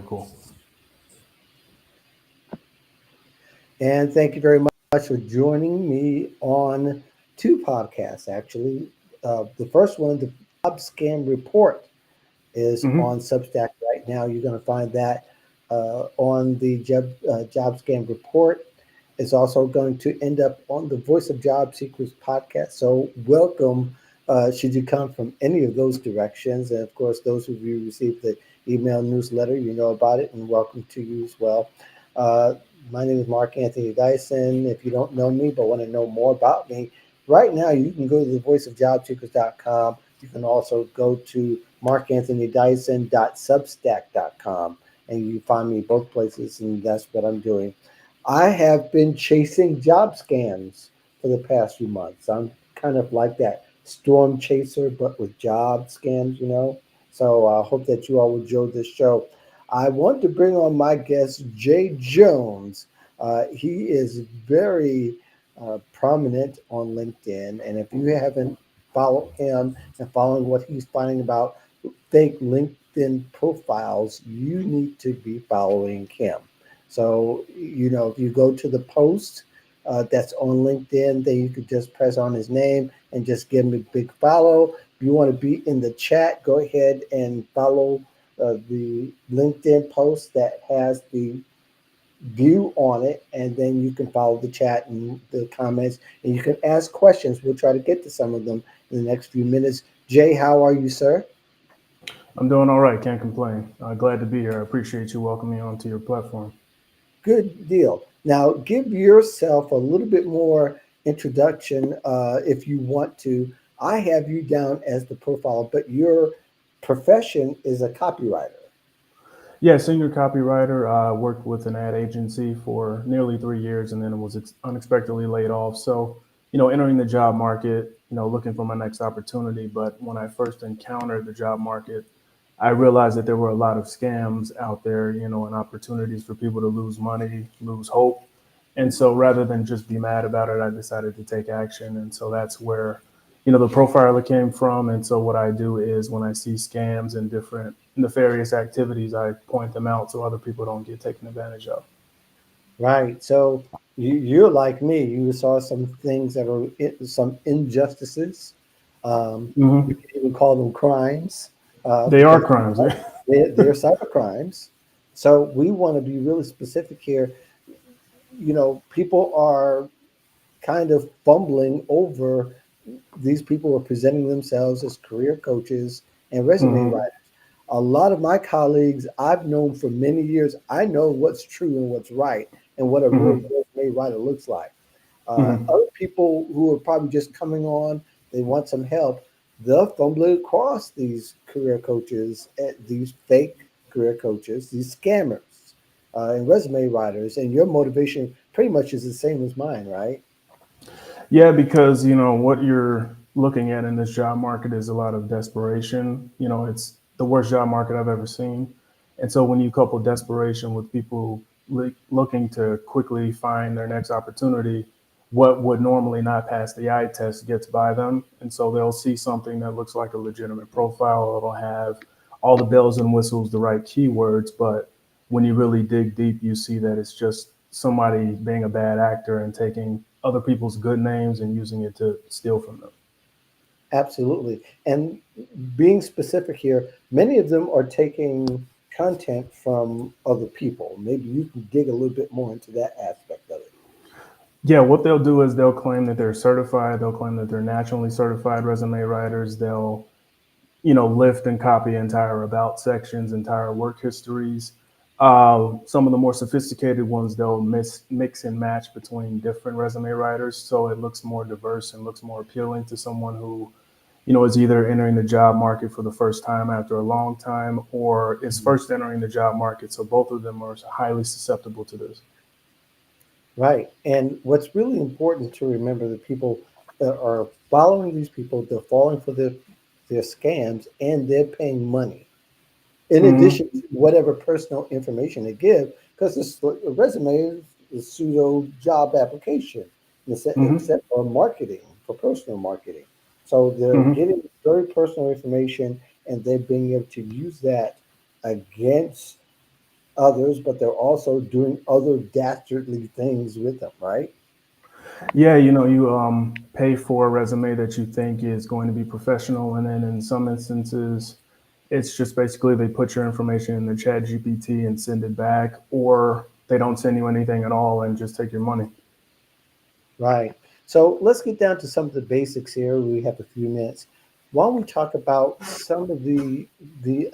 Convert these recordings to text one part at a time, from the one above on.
cool. And thank you very much for joining me on two podcasts, actually. The first one, the Job Scam Report, is Hmm. on Substack right now. You're going to find that on the Job Scam Report. It's also going to end up on the Voice of Job Seekers podcast. So, welcome should you come from any of those directions. And of course, those of you who received the email newsletter, you know about it, and welcome to you as well. Uh, my name is Mark Anthony Dyson. If you don't know me but want to know more about me, right now you can go to the voiceofjobseekers.com. You can also go to markanthonydyson.substack.com and you find me both places, and that's what I'm doing. I have been chasing job scams for the past few months. I'm kind of like that storm chaser, but with job scams. So I hope that you all enjoyed this show. I want to bring on my guest, Jay Jones. He is very prominent on LinkedIn. And if you haven't followed him and following what he's finding about fake LinkedIn profiles, you need to be following him. So, if you go to the post that's on LinkedIn, then you could just press on his name and just give him a big follow. If you want to be in the chat, go ahead and follow the LinkedIn post that has the view on it, and then you can follow the chat and the comments, and you can ask questions. We'll try to get to some of them in the next few minutes. Jay, how are you, sir? I'm doing all right. Can't complain. Glad to be here. I appreciate you welcoming me onto your platform. Good deal. Now, give yourself a little bit more introduction if you want to. I have you down as the profile, but your profession is a copywriter. Yeah, senior copywriter. Worked with an ad agency for nearly 3 years, and then was unexpectedly laid off. So, entering the job market, looking for my next opportunity. But when I first encountered the job market, I realized that there were a lot of scams out there, and opportunities for people to lose money, lose hope. And so rather than just be mad about it, I decided to take action. And so that's where, the profiler came from. And so what I do is when I see scams and different nefarious activities, I point them out so other people don't get taken advantage of. Right. So you're like me. You saw some things that are some injustices. You Hmm. can even call them crimes They are because crimes. they're cyber crimes. So we want to be really specific here. People are kind of fumbling over these people are presenting themselves as career coaches and resume Hmm. writers. A lot of my colleagues I've known for many years, I know what's true and what's right and what a real Hmm. resume writer looks like. Hmm. Other people who are probably just coming on, they want some help, they'll fumble across these career coaches, these fake career coaches, these scammers, and resume writers. And your motivation pretty much is the same as mine, right? Yeah, because what you're looking at in this job market is a lot of desperation. It's the worst job market I've ever seen. And so when you couple desperation with people looking to quickly find their next opportunity, what would normally not pass the eye test gets by them. And so they'll see something that looks like a legitimate profile. It'll have all the bells and whistles, the right keywords. But when you really dig deep, you see that it's just somebody being a bad actor and taking other people's good names and using it to steal from them. Absolutely. And being specific here, many of them are taking content from other people. Maybe you can dig a little bit more into that aspect of it. Yeah, what they'll do is they'll claim that they're certified. They'll claim that they're nationally certified resume writers. They'll, lift and copy entire about sections, entire work histories. Some of the more sophisticated ones, they'll mix and match between different resume writers, so it looks more diverse and looks more appealing to someone who, is either entering the job market for the first time after a long time or is Mhm. first entering the job market. So both of them are highly susceptible to this. Right. And what's really important to remember the people that are following these people, they're falling for their scams and they're paying money. In Hmm. addition to whatever personal information they give, because a resume is a pseudo job application, Hmm. except for marketing, for personal marketing. So they're Hmm. getting very personal information and they're being able to use that against others, but they're also doing other dastardly things with them, right? Yeah, you pay for a resume that you think is going to be professional, and then in some instances, it's just basically they put your information in the chat GPT and send it back, or they don't send you anything at all and just take your money. Right. So let's get down to some of the basics here. We have a few minutes. Why don't we talk about some of the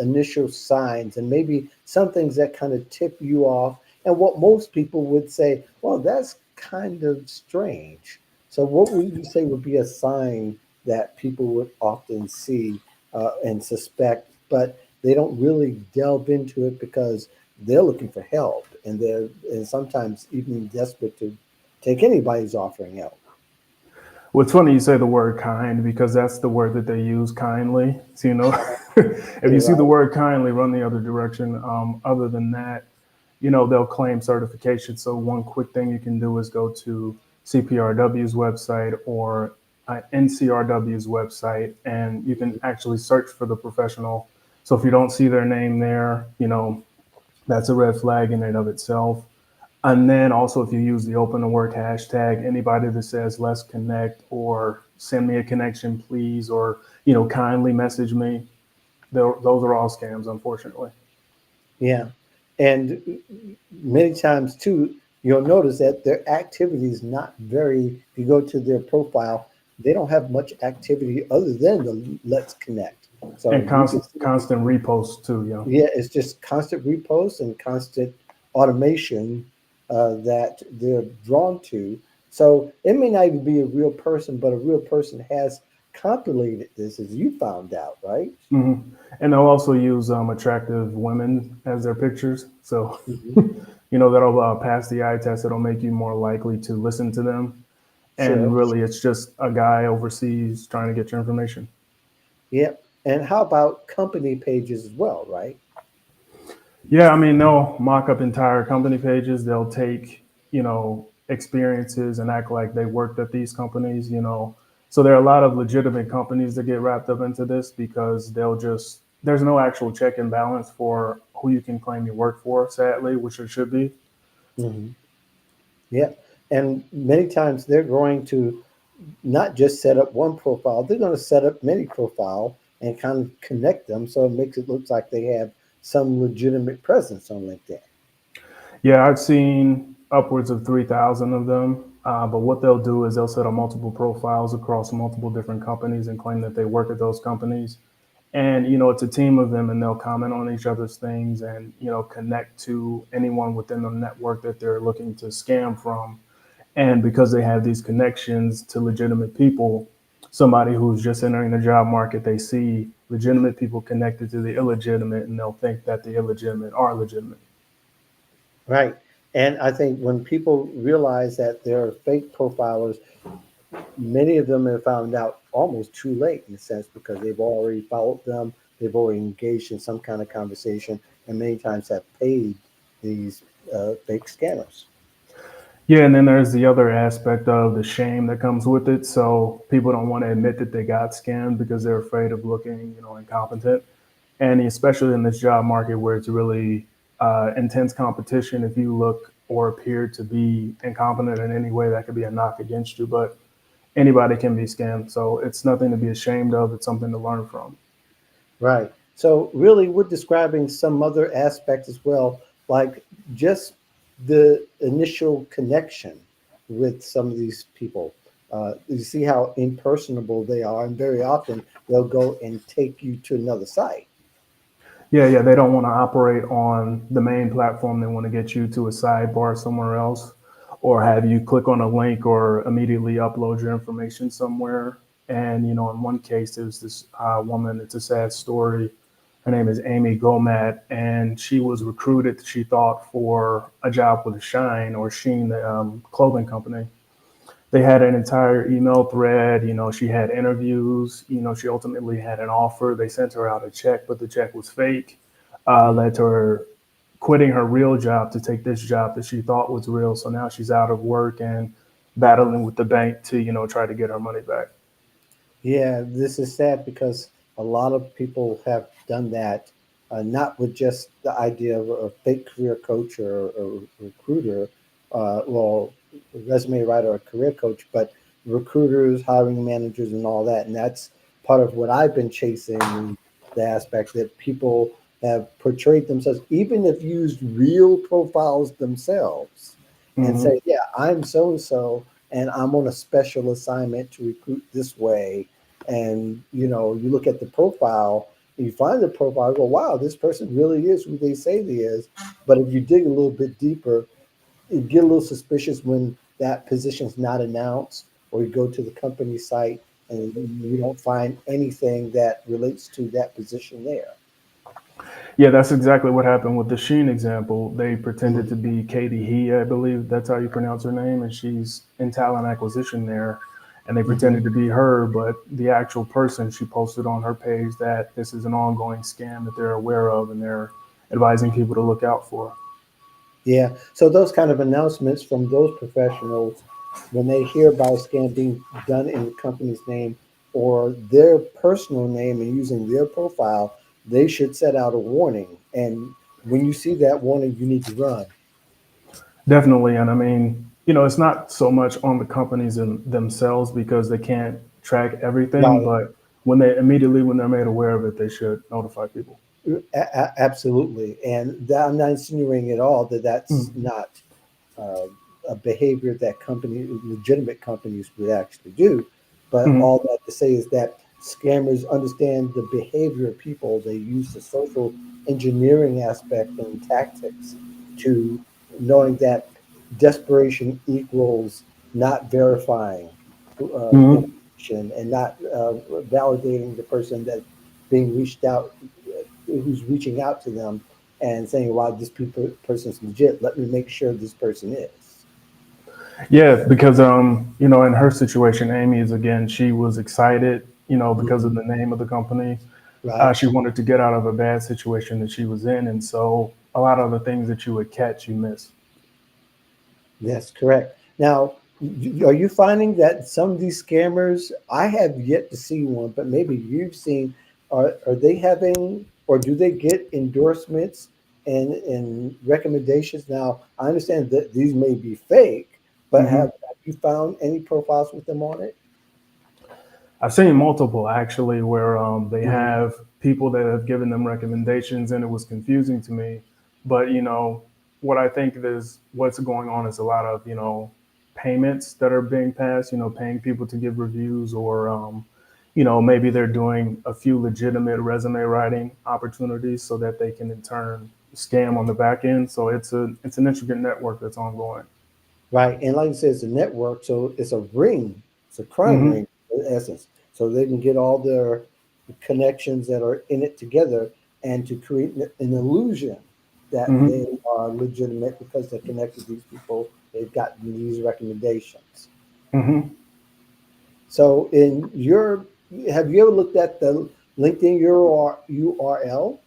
initial signs and maybe some things that kind of tip you off and what most people would say, well, that's kind of strange. So what would you say would be a sign that people would often see and suspect, but they don't really delve into it because they're looking for help and they're and sometimes even desperate to take anybody's offering help. Well, it's funny you say the word kind because that's the word that they use, kindly. So, if you You're see the right. word kindly, run the other direction. Other than that, they'll claim certification. So, one quick thing you can do is go to CPRW's website or NCRW's website, and you can actually search for the professional. So, if you don't see their name there, that's a red flag in and of itself. And then also, if you use the open to work hashtag, anybody that says let's connect or send me a connection, please, or, kindly message me, those are all scams, unfortunately. Yeah. And many times too, you'll notice that their activity is not very, if you go to their profile, they don't have much activity other than the let's connect. So And you can see, constant reposts too, yeah, it's just constant reposts and constant automation that they're drawn to. So it may not even be a real person, but a real person has compilated this, as you found out, right? hmm And they'll also use attractive women as their pictures. So, Hmm. that'll pass the eye test. It'll make you more likely to listen to them. And Sure. really, it's just a guy overseas trying to get your information. Yep. And how about company pages as well, right? Yeah, I mean, they'll mock up entire company pages. They'll take, experiences and act like they worked at these companies. So there are a lot of legitimate companies that get wrapped up into this because there's no actual check and balance for who you can claim you work for, sadly, which there should be. Hmm. Yep. And many times they're going to not just set up one profile, they're going to set up many profile and kind of connect them so it makes it look like they have some legitimate presence on LinkedIn. Yeah, I've seen upwards of 3,000 of them. But what they'll do is they'll set up multiple profiles across multiple different companies and claim that they work at those companies. And, it's a team of them and they'll comment on each other's things and, connect to anyone within the network that they're looking to scam from. And because they have these connections to legitimate people, somebody who's just entering the job market, they see legitimate people connected to the illegitimate and they'll think that the illegitimate are legitimate. Right. And I think when people realize that they're fake profilers, many of them have found out almost too late in a sense because they've already followed them, they've already engaged in some kind of conversation, and many times have paid these fake scammers. Yeah, and then there's the other aspect of the shame that comes with it. So people don't want to admit that they got scammed because they're afraid of looking, incompetent. And especially in this job market where it's really intense competition, if you look or appear to be incompetent in any way, that could be a knock against you. But anybody can be scammed, so it's nothing to be ashamed of. It's something to learn from. Right. So really, we're describing some other aspects as well, like just the initial connection with some of these people. You see how impersonable they are, and very often they'll go and take you to another site. Yeah, yeah, they don't want to operate on the main platform. They want to get you to a sidebar somewhere else or have you click on a link or immediately upload your information somewhere. And, in one case, there's this woman, it's a sad story. Her name is Amy Gomat, and she was recruited, she thought, for a job with Shine or Sheen, the clothing company. They had an entire email thread. She had interviews. She ultimately had an offer. They sent her out a check, but the check was fake. Led to her quitting her real job to take this job that she thought was real. So now she's out of work and battling with the bank to, try to get her money back. Yeah, this is sad because a lot of people have done that not with just the idea of a fake career coach or recruiter, well, resume writer or career coach, but recruiters, hiring managers, and all that. And that's part of what I've been chasing, the aspect that people have portrayed themselves, even if used real profiles themselves, and Hmm. say, yeah, I'm so and so, and I'm on a special assignment to recruit this way. And you look at the profile, you find the profile, go, wow, this person really is who they say they is. But if you dig a little bit deeper, you get a little suspicious when that position's not announced, or you go to the company site and you don't find anything that relates to that position there. Yeah, that's exactly what happened with the Sheen example. They Mhm. pretended to be Katie He, I believe that's how you pronounce her name, and she's in talent acquisition there. And they Mhm. pretended to be her, but the actual person, she posted on her page that this is an ongoing scam that they're aware of and they're advising people to look out for. Yeah. So those kind of announcements from those professionals, when they hear about a scam being done in the company's name or their personal name and using their profile, they should set out a warning. And when you see that warning, you need to run. Definitely. And I mean, it's not so much on the companies in themselves because they can't track everything, Right. but when they're made aware of it, they should notify people. Absolutely. And that, I'm not insinuating at all that that's Mm-hmm. not uh, a behavior that legitimate companies would actually do. But all that to say is that scammers understand the behavior of people. They use the social engineering aspect and tactics to knowing that desperation equals not verifying Hmm. information and not validating the person that being reached out, who's reaching out to them and saying, "Wow, this person's legit. Let me make sure this person is." Yeah, because in her situation, Amy is again, she was excited, because of Mhm. the name of the company. Right. She wanted to get out of a bad situation that she was in, and so a lot of the things that you would catch, you miss. That's correct. Now, are you finding that some of these scammers? I have yet to see one, but maybe you've seen. Are they having, or do they get endorsements and recommendations? Now, I understand that these may be fake, but Hmm. have you found any profiles with them on it? I've seen multiple actually where they Mhm. have people that have given them recommendations, and it was confusing to me. But what I think is what's going on is a lot of payments that are being passed. Paying people to give reviews, or maybe they're doing a few legitimate resume writing opportunities so that they can in turn scam on the back end. So it's an intricate network that's ongoing. Right. And like you said, it's a network, so it's a ring. It's a crime Hmm. ring in essence. So they can get all their connections that are in it together and to create an illusion that Hmm. they are legitimate because they're connected to these people. They've gotten these recommendations. Hmm. So have you ever looked at the LinkedIn URL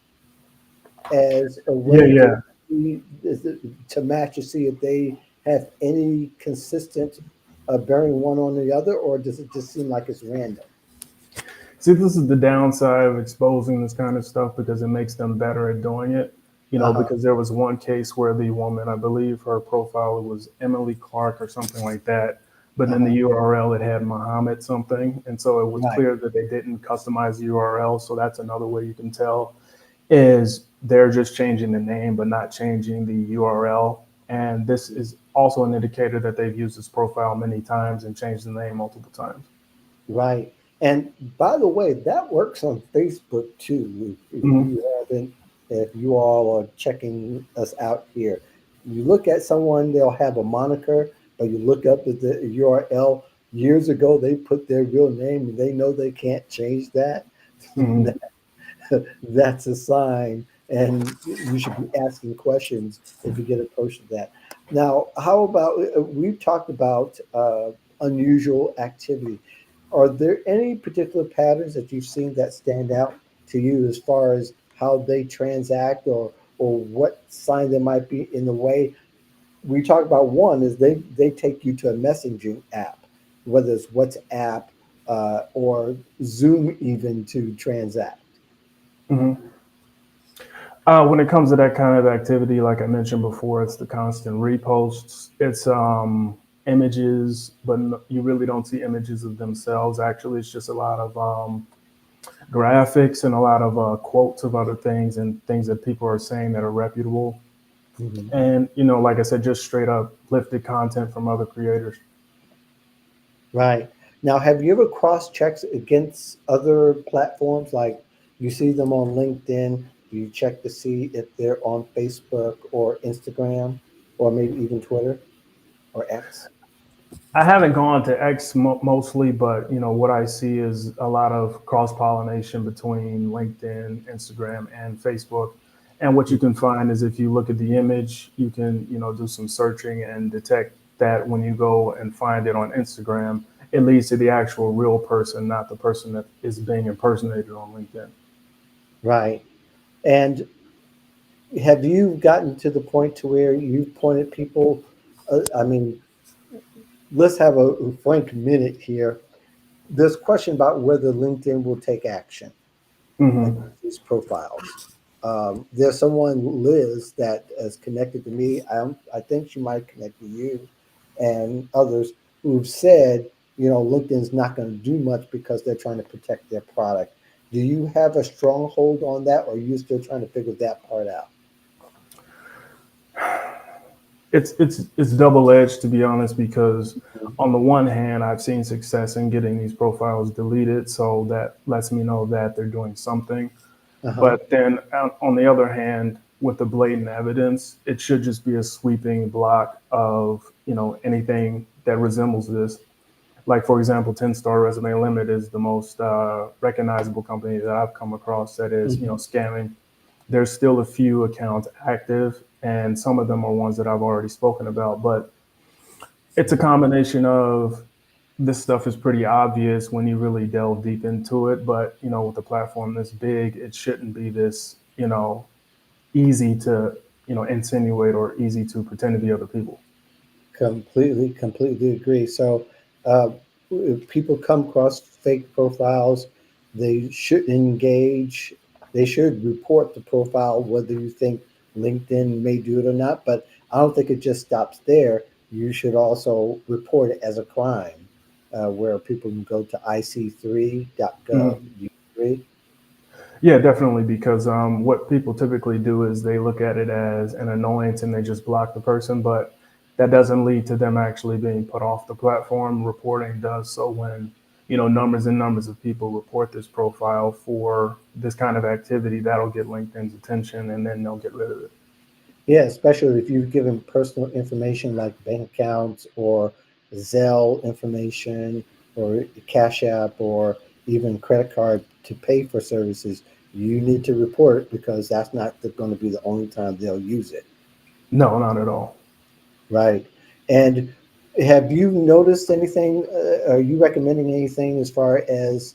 as a Yeah, way to yeah. to match to see if they have any consistent bearing one on the other, or does it just seem like it's random? See, this is the downside of exposing this kind of stuff because it makes them better at doing it. Uh huh. Because there was one case where the woman, I believe her profile was Emily Clark or something like that, but Uh in the huh. URL it had Muhammad something, and so it was Right. clear that they didn't customize the URL. So that's another way you can tell is they're just changing the name but not changing the URL. And this is also an indicator that they've used this profile many times and changed the name multiple times. Right. And by the way, that works on Facebook too. If Hmm. you haven't, if you all are checking us out here, you look at someone, they'll have a moniker, but you look up at the URL. Years ago, they put their real name, and they know they can't change that. Hmm. That's a sign, and you should be asking questions if you get approached with that. Now, how about we've talked about unusual activity? Are there any particular patterns that you've seen that stand out to you as far as how they transact, or what sign there might be in the way? We talk about one is they take you to a messaging app, whether it's WhatsApp or Zoom, even to transact. Hmm. When it comes to that kind of activity, like I mentioned before, it's the constant reposts. It's images, but you really don't see images of themselves. Actually, it's just a lot of graphics and a lot of quotes of other things and things that people are saying that are reputable. Mhm. And like I said, just straight up lifted content from other creators. Right. Now, have you ever cross checked against other platforms? Like you see them on LinkedIn, do you check to see if they're on Facebook or Instagram or maybe even Twitter or X? I haven't gone to X mostly, but what I see is a lot of cross pollination between LinkedIn, Instagram, and Facebook. And what you can find is if you look at the image, you can do some searching and detect that when you go and find it on Instagram, it leads to the actual real person, not the person that is being impersonated on LinkedIn. Right. And have you gotten to the point to where you've pointed people? I mean, let's have a frank minute here. This question about whether LinkedIn will take action Hmm. against these profiles. There's someone, Liz, that is connected to me. I think she might connect to you and others who've said, LinkedIn's not going to do much because they're trying to protect their product. Do you have a stronghold on that, or are you still trying to figure that part out? It's double edged, to be honest, because on the one hand, I've seen success in getting these profiles deleted, so that lets me know that they're doing something. Uh huh. But then on the other hand, with the blatant evidence, it should just be a sweeping block of anything that resembles this. Like for example, 10 Star Resume Limit is the most recognizable company that I've come across that is Hmm. scamming. There's still a few accounts active, and some of them are ones that I've already spoken about. But it's a combination of this stuff is pretty obvious when you really delve deep into it. But with a platform this big, it shouldn't be this easy to insinuate or easy to pretend to be other people. Completely agree. So, uh, if people come across fake profiles, they should engage. They should report the profile, whether you think LinkedIn may do it or not. But I don't think it just stops there. You should also report it as a crime, where people can go to ic3.gov. Mhm. Do you agree? Yeah, definitely. Because what people typically do is they look at it as an annoyance and they just block the person, but that doesn't lead to them actually being put off the platform. Reporting does so when numbers and numbers of people report this profile for this kind of activity. That'll get LinkedIn's attention, and then they'll get rid of it. Yeah, especially if you've given personal information like bank accounts or Zelle information or Cash App or even credit card to pay for services, you need to report it because that's not going to be the only time they'll use it, No, not at all. right? And have you noticed anything? Are you recommending anything as far as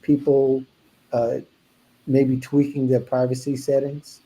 people uh, maybe tweaking their privacy settings?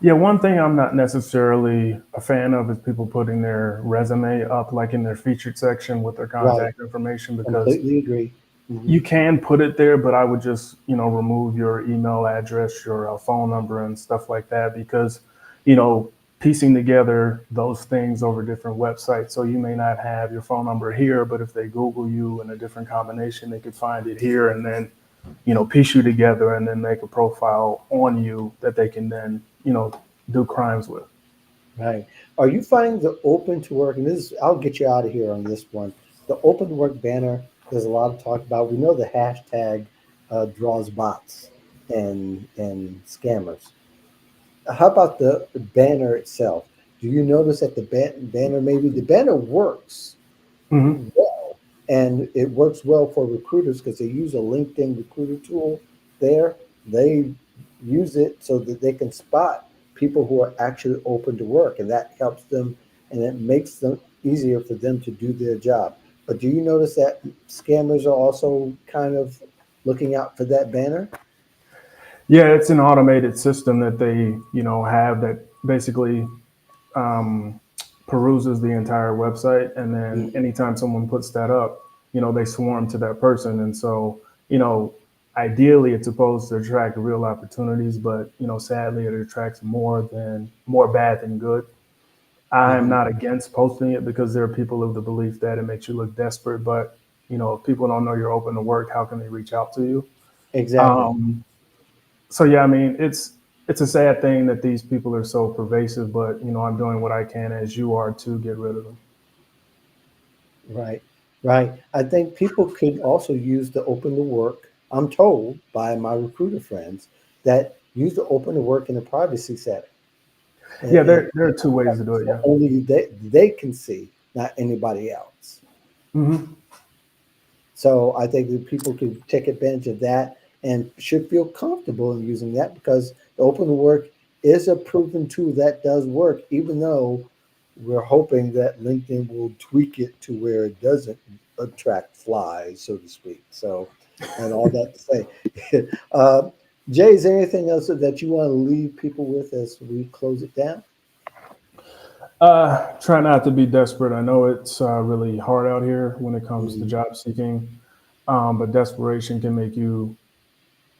Yeah, one thing I'm not necessarily a fan of is people putting their resume up like in their featured section with their Right, contact information, because completely agree. Hmm. you can put it there, but I would just, remove your email address, your phone number, and stuff like that, because, you know, piecing together those things over different websites. So you may not have your phone number here, but if they Google you in a different combination, they could find it here and then, piece you together and then make a profile on you that they can then, do crimes with. Right. Are you finding the open to work, and this is, I'll get you out of here on this one. The open to work banner, there's a lot of talk about. We know the hashtag draws bots and scammers. How about the banner itself? Do you notice that the banner, maybe the banner works Hmm. well, and it works well for recruiters because they use a LinkedIn recruiter tool there. They use it so that they can spot people who are actually open to work, and that helps them and it makes them easier for them to do their job. But do you notice that scammers are also kind of looking out for that banner? Yeah, it's an automated system that they, have that basically peruses the entire website, and then Mhm. anytime someone puts that up, they swarm to that person. And so, you know ideally it's supposed to attract real opportunities, but sadly it attracts more bad than good. I'm Hmm. not against posting it because there are people of the belief that it makes you look desperate, but if people don't know you're open to work, how can they reach out to you? Exactly. Um, so yeah, I mean, it's a sad thing that these people are so pervasive, but I'm doing what I can as you are to get rid of them. Right. Right. I think people could also use the open to work. I'm told by my recruiter friends that use the open to work in a privacy setting. Yeah, And there are two ways to do it. so Yeah. only they can see, not anybody else. Hmm. So I think that people could take advantage of that and should feel comfortable in using that because the open to work is a proven tool that does work, even though we're hoping that LinkedIn will tweak it to where it doesn't attract flies, so to speak. So, and all that to say, uh, Jay, is there anything else that you want to leave people with as we close it down? Try not to be desperate. I know it's really hard out here when it comes to Mhm. job seeking, but desperation can make you,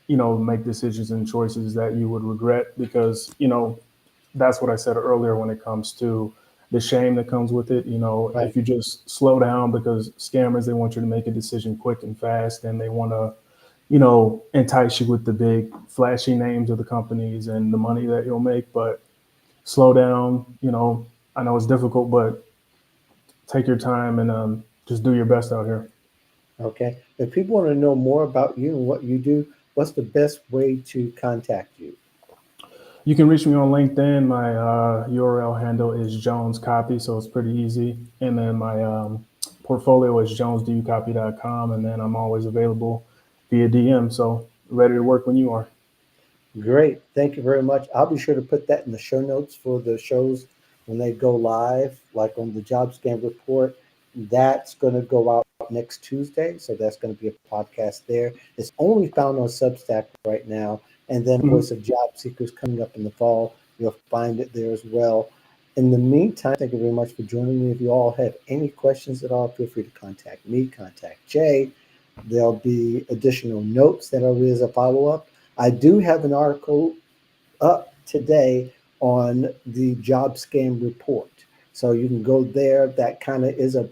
make decisions and choices that you would regret because, that's what I said earlier when it comes to the shame that comes with it. Right. If you just slow down because scammers, they want you to make a decision quick and fast and they want to, entice you with the big flashy names of the companies and the money that you'll make. But slow down, I know it's difficult, but take your time and just do your best out here. Okay. If people want to know more about you and what you do, what's the best way to contact you? You can reach me on LinkedIn. My URL handle is Jones Copy, so it's pretty easy. And then my portfolio is jonesducopy.com. And then I'm always available via DM. So ready to work when you are. Great. Thank you very much. I'll be sure to put that in the show notes for the shows when they go live, like on the Job Scan Report. That's going to go out next Tuesday. So that's going to be a podcast there. It's only found on Substack right now. And then Voice Mhm. of Job Seekers coming up in the fall. You'll find it there as well. In the meantime, thank you very much for joining me. If you all have any questions at all, feel free to contact me, contact Jay. There'll be additional notes that I'll read as a follow up. I do have an article up today on the job scam report. So you can go there. That kind of is a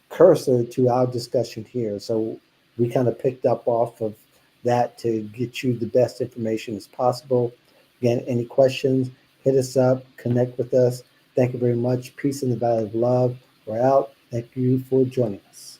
precursor to our discussion here. So we kind of picked up off of that to get you the best information as possible. Again, any questions, hit us up, connect with us. Thank you very much. Peace and the value of love. We're out. Thank you for joining us.